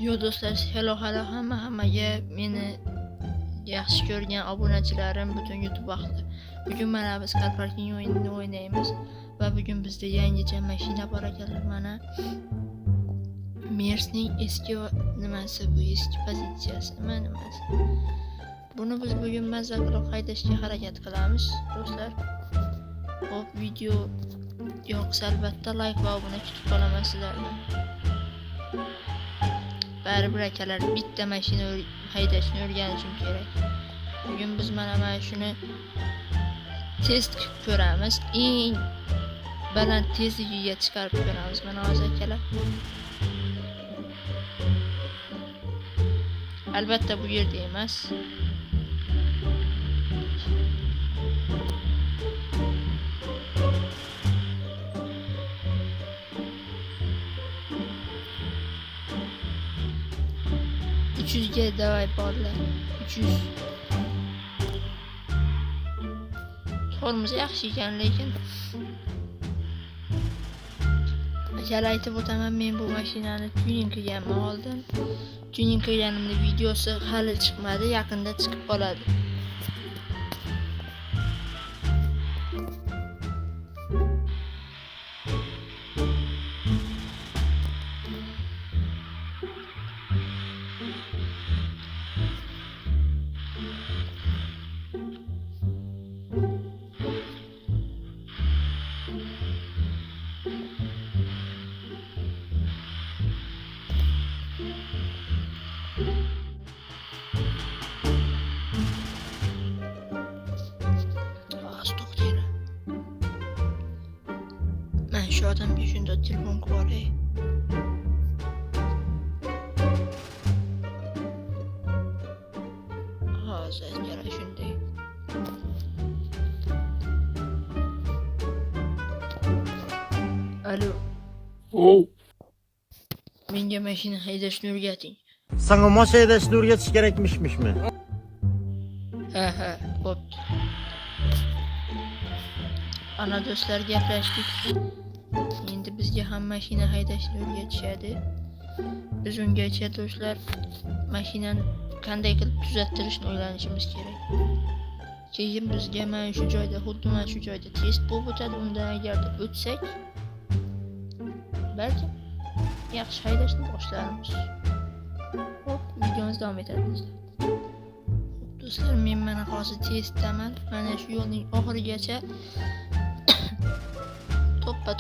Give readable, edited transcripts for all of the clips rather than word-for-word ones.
Yo do'stlar, hello hammaga meni yaxshi ko'rgan obunachilarim, butun YouTube ahli. Bugun mana biz car parking o'yinini o'ynaymiz va bugun bizda yangicha mashina bor ekanlar. Mana Mersning eski nimasi, bu eski pozitsiyasi nimasi. Buni biz bugun mazza qilib haydashga harakat qilamiz do'stlar. Xo'p, video yoqsa albatta like va obuna kutib qolaman sizlardan. Baribir akalar, bitta mashina haydashni o'rganishim kerak. Bugun biz mana shuni test qilib ko'ramiz. Eng baland tezligiga chiqarib ko'ramiz mana hozir akalar. Albatta bu yerda emas. Ga davay borlar. 300. Tormoz yaxshi ekan, lekin akalar aytib o'taman, men bu mashinani tuning qilganman oldin. Tuning qilganimning videosi hali chiqmadi, yaqinda chiqib qoladi. Şu adamga shunda telefon qilib olay. Hozir yana shunday. Alo. Menga mashina haydashni o'rgating. Sana mashina haydashni o'rgatish kerakmishmi? Ha, bo'pti. Ana do'stlar, gaplashdik. Endi bizga ham mashina haydashni o'rgatishadi. Biz ungacha do'stlar mashinani qanday qilib tuzattirishni o'ylanishimiz kerak. Keyin bizga mana shu joyda, xuddi mana shu joyda test bo'lib o'tadi. Undan agarda o'tsak, balki yaxshi haydashni boshlaymiz. Hop, videomiz davom etadi do'stlar. Do'stlar, men mana hozir testdaman. Mana shu yo'lning oxirigacha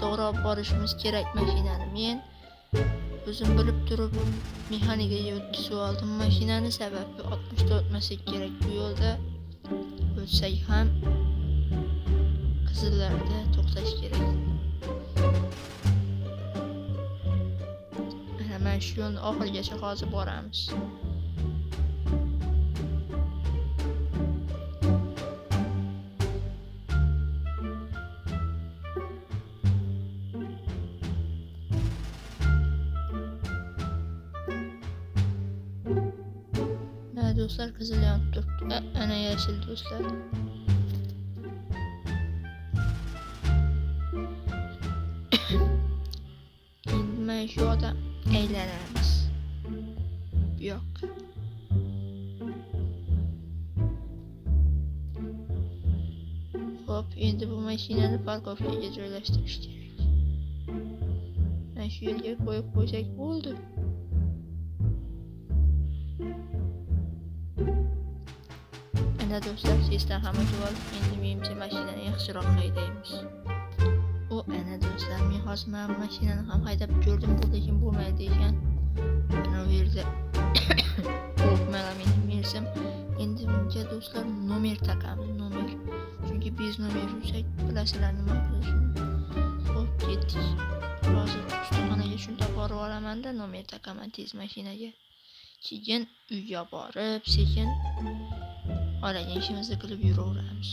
to'g'ri olib borishimiz kerak mashinani. Men o'zim bilib turib mexanikaga o'tkazib oldim mashinani, sababi 60 da o'tmasak kerak. Bu yo'lda o'tsak ham qizillarda to'xtash kerak. Mana shu yo'lni oxirigacha hozir boramiz. Do'stlar, qizil yonib turibdi. Ana yashil do'stlar. Endi mana shu yoqda aylanamiz. Bu yoqqa. Hop, endi bu mashinani parkovkaga joylashtirish kerak. Mana shu yerga qo'yib qo'ysak bo'ldi. Do'stlar, testdan hamma javob. Endi menimcha mashinani yaxshiroq haydaymiz. Ana do'stlar, men hozir mana mashinani ham haydab ko'rdim, lekin bo'lmaydi ekan. Mana bu yerda mana mening Mersim. Endi bunga do'stlar nomer taqamiz, nomer. Chunki biz nomer ursak, bilasizlar nima qilishini. Hop, ketdik. Hozir ustaxonaga shunda borib olaman-da, nomer taqaman tez mashinaga. Keyin uyga borib, sekin olagan ishimizni qilib yuraveramiz.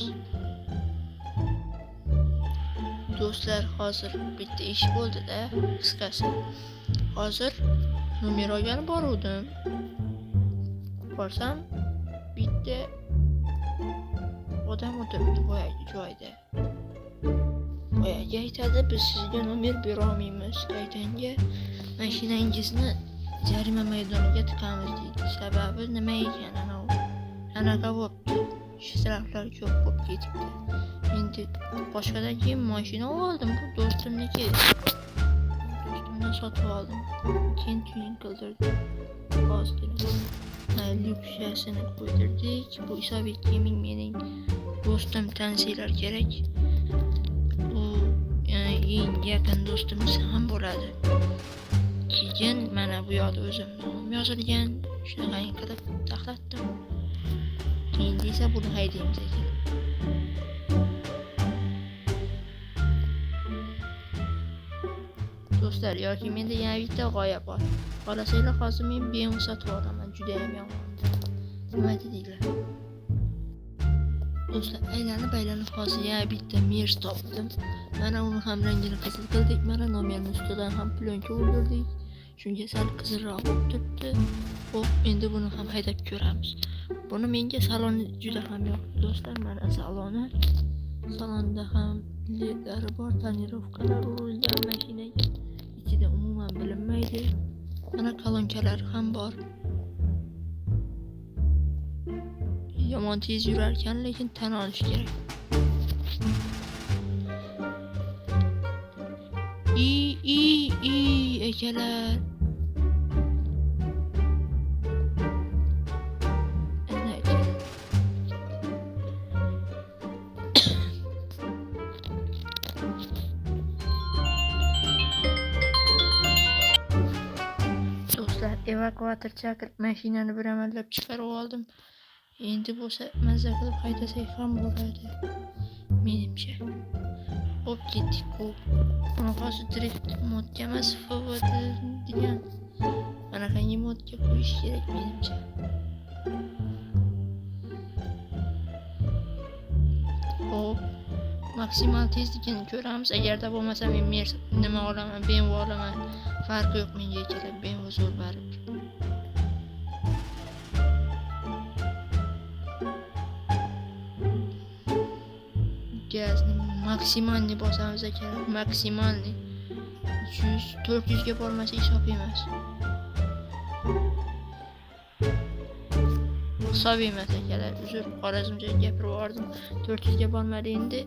Do'stlar, hozir bitta ish bo'ldi-da, qisqasi. Hozir nomer olgani boruvdim. Borsam, bitta odam o'tiribdi boyagi joyda. Boyagi aytadi, biz sizga nomer bera olmaymiz. Qaytanga mashinangizni jarima maydoniga tiqamiz deydi. Sababi nima ekan anavi? Anaqa bo'pti. Shtraflar ko'p bo'lib ketibdi. Endi boshqadan keyin mashina oldim. Bu do'stimniki. Do'stimdan sotib oldim. Keyin tuning qildirdim. Ozgina. Lyuksiyasini qo'ydirdik. Bu Isobek Gaming mening do'stim, tanisinglar kerak. Bu eng yaqin do'stimiz ham bo'ladi. Keyin mana bu yoqda o'zim nomim yozilgan. Shunaqangi qilib taxlatdim. Endi esa buni haydaymiz ekan. Do'stlar, yoki menda yana bitta g'oya bor. Xohlasanglar hozir men BMW sotib olaman, juda ham yomon. Nima dedinglar? Do'stlar, aylanib hozir yana bitta Merz topdim. Mana uni ham rangini qizil qildik, mana nomerni ustidan ham plyonka o'ldirdik. Shunga sal qizilroq bo'lib turibdi. Xo'p, endi buni ham haydab ko'ramiz. Buni menga saloni juda ham yoqdi do'stlar. Mana saloni. Salonda ham ledlari bor, tonirovkalar urilgan mashinaga. Ichida umuman bilinmaydi. Mana kolonkalar ham bor. Yomon tez yurar ekan, lekin tan olish kerak. Akalar. Do'stlar, evakuator chaqirib mashinani bir amallab chiqarib oldim. Endi bo'lsa mazza qilib haydasak ham bo'ladi. Menimcha. Hop, ketdik. Buni hozir drift modga emas, FVD degan anaqangi modga qo'yish kerak menimcha. Hop, maksimal tezlikni ko'ramiz. Agarda bo'lmasa men Merz nima olaman, BMW olaman. Farqi yo'q menga kerak, BMW zo'r baribir. Gazni maksimalni bosamiz akalar, maksimalni. 300-400 ga bormasa hisob emas. Hisob emas akalar, uzr, Xorazmcha gapirib yubordim. 400 ga bormadi endi.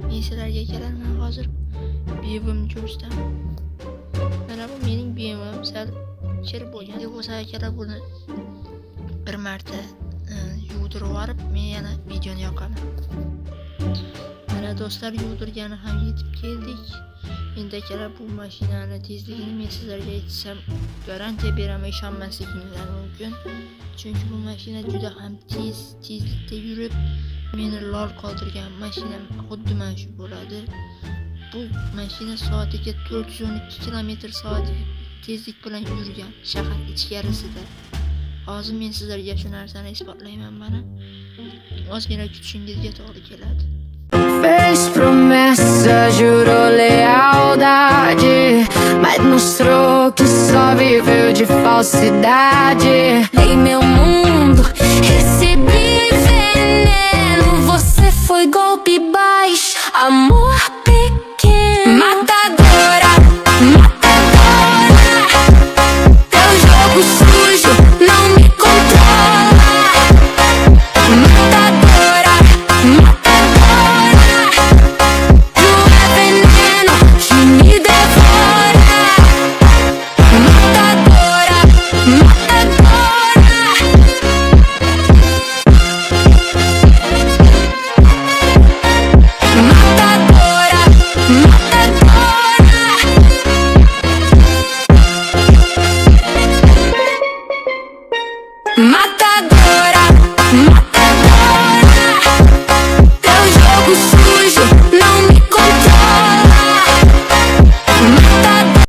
Men sizlarga akalar, men hozir BMW'ni ko'rsataman. Mana bu mening BMW'm, sal kir bo'lgan. Deb bo'lsa akalar, buni bir marta yuvdirib olib, men yana videoni yoqaman. Mana do'stlar, yuvdirgani ham yetib keldik. Endi akalar, bu mashinani tezligini men sizlarga aytsam, garantiya beraman, ishonmasligingiz mumkin. Chunki bu mashina juda ham tezlikda yurib, meni lol qoldirgan mashina xuddi mana shu bo'ladi. Bu mashina soatiga 412 km/soat tezlik bilan yurgan shahar ichkarisida. Hozir men sizlarga shu narsani isbotlayman mana. Ozgina kutishingizga to'g'ri keladi. Fez promessa, jurou lealdade, mas mostrou que só viveu de falsidade. Em meu mundo recebi veneno, você foi golpe baixo, amor pequeno. Matadora, matadora, teu jogo sujo não me controla. Matadora, matadora, tu é veneno que me devora. Matadora, matadora, matadora, matadora.